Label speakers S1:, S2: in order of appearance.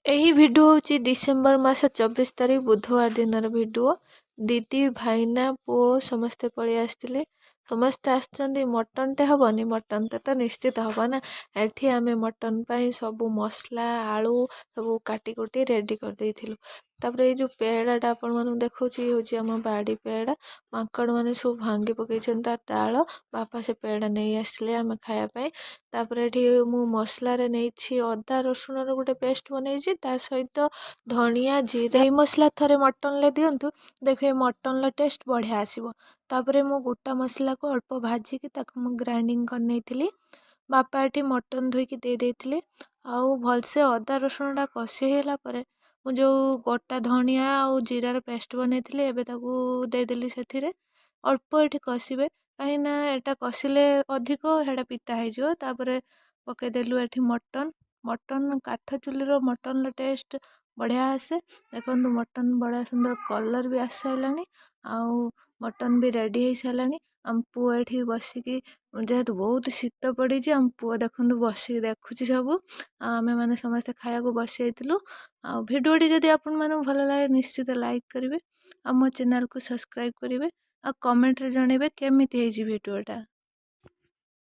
S1: ଏହି ଭିडिଓ ହେଉଛି ଡିସେମ୍ବର ମାସ 24 ତାରିଖ ବୁଧବାର ଦିନର ଭିडिଓ। ଦିଦି ଭାଇନା ପୁଅ ସମସ୍ତେ ପଳେଇ ଆସିଥିଲେ। ସମସ୍ତେ ଆସିଛନ୍ତି, ମଟନଟେ ହେବନି, ମଟନଟା ତ ନିଶ୍ଚିତ ହେବ ନା। ଏଠି ଆମେ ମଟନ ପାଇଁ ସବୁ ମସଲା ଆଳୁ ସବୁ କାଟି କୁଟି ରେଡ଼ି କରିଦେଇଥିଲୁ। ତାପରେ ଏଇ ଯେଉଁ ପେଡ଼ାଟା ଆପଣମାନଙ୍କୁ ଦେଖାଉଛି, ଇଏ ହେଉଛି ଆମ ବାଡ଼ି ପେଡ଼ା। ମାଙ୍କଡ଼ମାନେ ସବୁ ଭାଙ୍ଗି ପକାଇଛନ୍ତି ତା ଡାଳ। ବାପା ସେ ପେଡ଼ା ନେଇ ଆସିଥିଲେ ଆମେ ଖାଇବା ପାଇଁ। ତାପରେ ଏଠି ମୁଁ ମସଲାରେ ନେଇଛି ଅଦା ରସୁଣର ଗୋଟେ ପେଷ୍ଟ ବନେଇଛି, ତା ସହିତ ଧନିଆ ଜିରା। ଏଇ ମସଲା ଥରେ ମଟନରେ ଦିଅନ୍ତୁ, ଦେଖିବେ ମଟନର ଟେଷ୍ଟ ବଢ଼ିଆ ଆସିବ। ତାପରେ ମୁଁ ଗୋଟା ମସଲାକୁ ଅଳ୍ପ ଭାଜିକି ତାକୁ ମୁଁ ଗ୍ରାଇଣ୍ଡିଙ୍ଗ କରି ନେଇଥିଲି। ବାପା ଏଠି ମଟନ ଧୋଇକି ଦେଇଥିଲେ। ଆଉ ଭଲସେ ଅଦା ରସୁଣଟା କଷି ହେଲା ପରେ ମୁଁ ଯେଉଁ ଗୋଟା ଧନିଆ ଆଉ ଜିରାର ପେଷ୍ଟ ବନେଇଥିଲି ଏବେ ତାକୁ ଦେଇଦେଲି ସେଥିରେ। ଅଳ୍ପ ଏଠି କଷିବେ, କାହିଁକିନା ଏଟା କଷିଲେ ଅଧିକ ସେଇଟା ପିତା ହେଇଯିବ। ତାପରେ ପକେଇଦେଲୁ ଏଠି ମଟନ କାଠ ଚୁଲିର ମଟନର ଟେଷ୍ଟ ବଢ଼ିଆ ଆସେ। ଦେଖନ୍ତୁ ମଟନ ବଢ଼ିଆ ସୁନ୍ଦର କଲର୍ ବି ଆସିସାରିଲାଣି, ଆଉ ମଟନ ବି ରେଡ଼ି ହେଇସାରିଲାଣି। ଆମ ପୁଅ ଏଠି ବସିକି, ଯେହେତୁ ବହୁତ ଶୀତ ପଡ଼ିଛି, ଆମ ପୁଅ ଦେଖନ୍ତୁ ବସିକି ଦେଖୁଛି ସବୁ। ଆଉ ଆମେମାନେ ସମସ୍ତେ ଖାଇବାକୁ ବସିଯାଇଥିଲୁ। ଆଉ ଭିଡ଼ିଓଟି ଯଦି ଆପଣମାନଙ୍କୁ ଭଲ ଲାଗେ ନିଶ୍ଚିତ ଲାଇକ୍ କରିବେ, ଆଉ ମୋ ଚ୍ୟାନେଲକୁ ସବସ୍କ୍ରାଇବ୍ କରିବେ, ଆଉ କମେଣ୍ଟରେ ଜଣାଇବେ କେମିତି ହେଇଛି ଭିଡ଼ିଓଟା।